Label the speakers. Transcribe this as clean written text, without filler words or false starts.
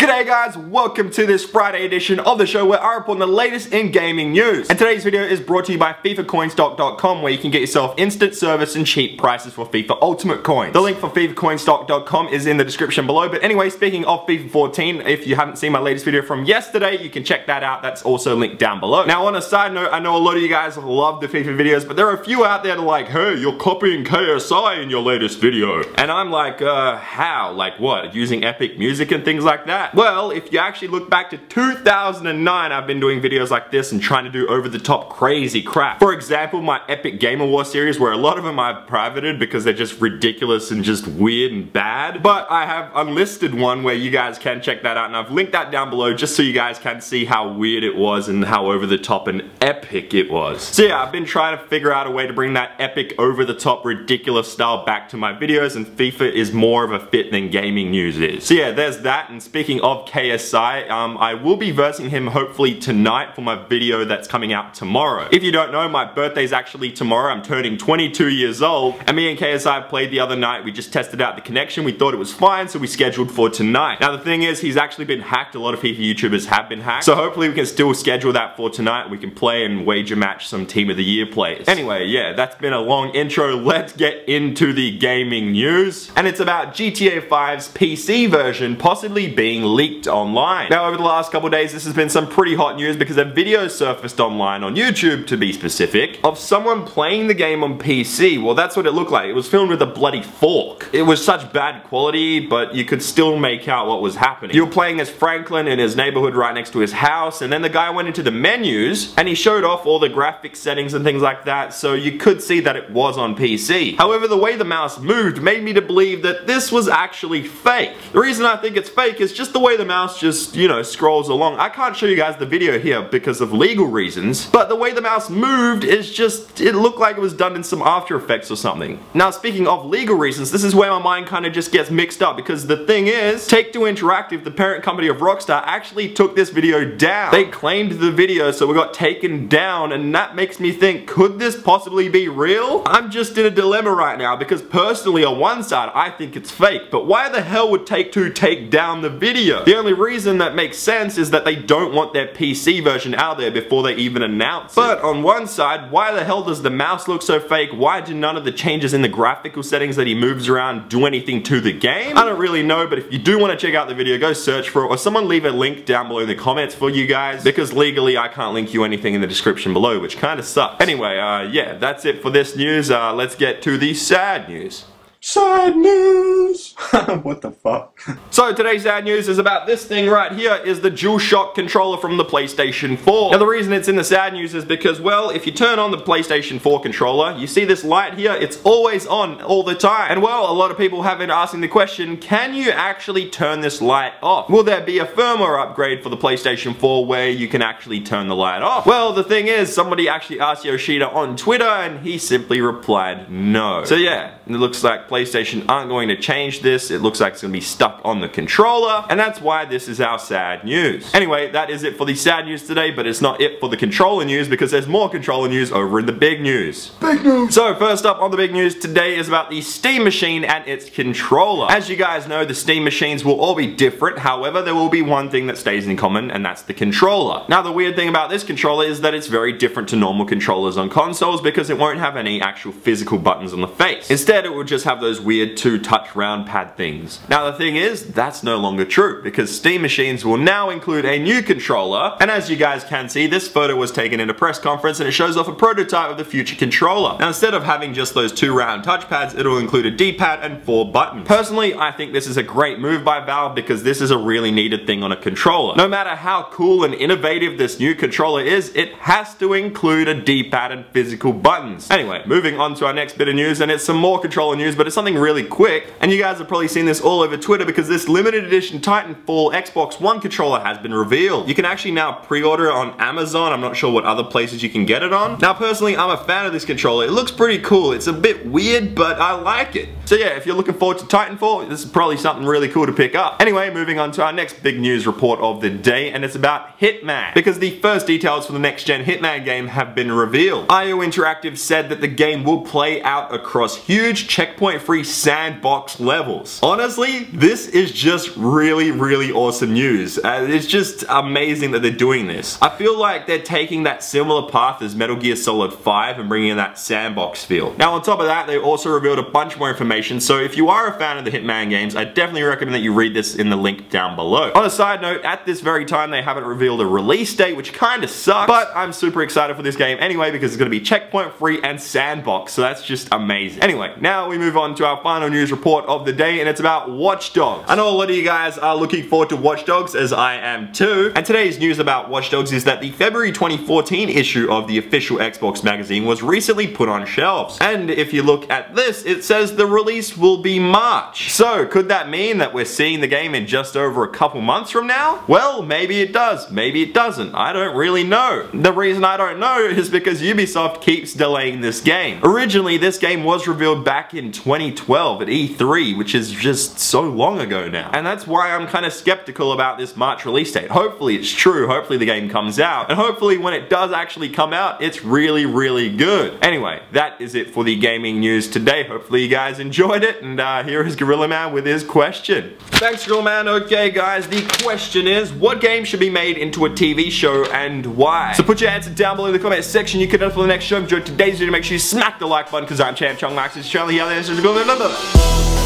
Speaker 1: G'day guys, welcome to this Friday edition of the show where I report on the latest in gaming news. And today's video is brought to you by FIFACoinstock.com, where you can get yourself instant service and cheap prices for FIFA Ultimate Coins. The link for FIFACoinstock.com is in the description below. But anyway, speaking of FIFA 14, if you haven't seen my latest video from yesterday, you can check that out. That's also linked down below. Now on a side note, I know a lot of you guys love the FIFA videos, but there are a few out there that are like, hey, you're copying KSI in your latest video. And I'm like, how? Like what? Using epic music and things like that? Well, if you actually look back to 2009, I've been doing videos like this and trying to do over-the-top crazy crap. For example, my Epic Gamer War series, where a lot of them I've privated because they're just ridiculous and just weird and bad. But I have unlisted one where you guys can check that out, and I've linked that down below just so you guys can see how weird it was and how over-the-top and epic it was. So yeah, I've been trying to figure out a way to bring that epic, over-the-top, ridiculous style back to my videos, and FIFA is more of a fit than gaming news is. So yeah, there's that. And speaking of KSI, I will be versing him hopefully tonight for my video that's coming out tomorrow. If you don't know, my birthday's actually tomorrow. I'm turning 22 years old, and me and KSI played the other night. We just tested out the connection. We thought it was fine, so we scheduled for tonight. Now the thing is, he's actually been hacked. A lot of FIFA YouTubers have been hacked, so hopefully we can still schedule that for tonight. We can play and wager match some Team of the Year players. Anyway, yeah, that's been a long intro. Let's get into the gaming news, and it's about GTA 5's PC version possibly being leaked online. Now over the last couple days, this has been some pretty hot news because a video surfaced online on YouTube, to be specific, of someone playing the game on PC. Well, that's what it looked like. It was filmed with a bloody fork. It was such bad quality, but you could still make out what was happening. You were playing as Franklin in his neighborhood right next to his house, and then the guy went into the menus and he showed off all the graphics settings and things like that, so you could see that it was on PC. However, the way the mouse moved made me to believe that this was actually fake. The reason I think it's fake is just the way the mouse just, you know, scrolls along. I can't show you guys the video here because of legal reasons, but the way the mouse moved is just, it looked like it was done in some After Effects or something. Now speaking of legal reasons, this is where my mind kind of just gets mixed up, because the thing is, Take-Two Interactive, the parent company of Rockstar, actually took this video down. They claimed the video, so it got taken down, and that makes me think, could this possibly be real? I'm just in a dilemma right now, because personally on one side I think it's fake, but why the hell would Take-Two take down the video? The only reason that makes sense is that they don't want their PC version out there before they even announce it. But on one side, why the hell does the mouse look so fake? Why do none of the changes in the graphical settings that he moves around do anything to the game? I don't really know, but if you do want to check out the video, go search for it, or someone leave a link down below in the comments for you guys, because legally I can't link you anything in the description below, which kind of sucks. Anyway, yeah, that's it for this news. Let's get to the sad news. Sad news! What the fuck? So today's sad news is about this thing right here, is the DualShock controller from the PlayStation 4. Now the reason it's in the sad news is because, well, if you turn on the PlayStation 4 controller, you see this light here, it's always on all the time. And well, a lot of people have been asking the question, can you actually turn this light off? Will there be a firmware upgrade for the PlayStation 4 where you can actually turn the light off? Well, the thing is, somebody actually asked Yoshida on Twitter and he simply replied no. So yeah, it looks like PlayStation aren't going to change this. It looks like it's going to be stuck on the controller, and that's why this is our sad news. Anyway, that is it for the sad news today, but it's not it for the controller news, because there's more controller news over in the big news. Big news! So first up on the big news today is about the Steam Machine and its controller. As you guys know, the Steam Machines will all be different. However, there will be one thing that stays in common, and that's the controller. Now the weird thing about this controller is that it's very different to normal controllers on consoles, because it won't have any actual physical buttons on the face. Instead, it will just have those weird two-touch round pad things. Now the thing is, that's no longer true, because Steam Machines will now include a new controller, and as you guys can see, this photo was taken in a press conference and it shows off a prototype of the future controller. Now instead of having just those two round touchpads, it'll include a D-pad and 4 buttons. Personally, I think this is a great move by Valve, because this is a really needed thing on a controller. No matter how cool and innovative this new controller is, it has to include a D-pad and physical buttons. Anyway, moving on to our next bit of news, and it's some more controller news, but it's something really quick, and you guys have probably seen this all over Twitter, because this limited edition Titanfall Xbox One controller has been revealed. You can actually now pre-order it on Amazon. I'm not sure what other places you can get it on. Now personally, I'm a fan of this controller. It looks pretty cool. It's a bit weird, but I like it. So yeah, if you're looking forward to Titanfall, this is probably something really cool to pick up. Anyway, moving on to our next big news report of the day, and it's about Hitman, because the first details for the next gen Hitman game have been revealed. IO Interactive said that the game will play out across huge checkpoint-free sandbox levels. levels. Honestly, this is just really, really awesome news. It's just amazing that they're doing this. I feel like they're taking that similar path as Metal Gear Solid 5 and bringing in that sandbox feel. Now on top of that, they also revealed a bunch more information, so if you are a fan of the Hitman games, I definitely recommend that you read this in the link down below. On a side note, at this very time they haven't revealed a release date, which kinda sucks, but I'm super excited for this game anyway because it's gonna be checkpoint free and sandbox, so that's just amazing. Anyway, now we move on to our final news report of the day, and it's about Watch Dogs. I know a lot of you guys are looking forward to Watch Dogs, as I am too, and today's news about Watch Dogs is that the February 2014 issue of the official Xbox magazine was recently put on shelves. And if you look at this, it says the release will be March. So, could that mean that we're seeing the game in just over a couple months from now? Well, maybe it does, maybe it doesn't. I don't really know. The reason I don't know is because Ubisoft keeps delaying this game. Originally, this game was revealed back in 2012 at E3, which is just so long ago now. And that's why I'm kind of skeptical about this March release date. Hopefully it's true, hopefully the game comes out, and hopefully when it does actually come out, it's really, really good. Anyway, that is it for the gaming news today. Hopefully you guys enjoyed it, and here is Gorilla Man with his question. Thanks, Gorilla Man. Okay guys, the question is, what game should be made into a TV show and why? So put your answer down below in the comment section. You can know for the next show. Enjoy today's video. Make sure you smack the like button because I'm ChampChong. Max is Charlie. Here, the answer is Gorilla Man.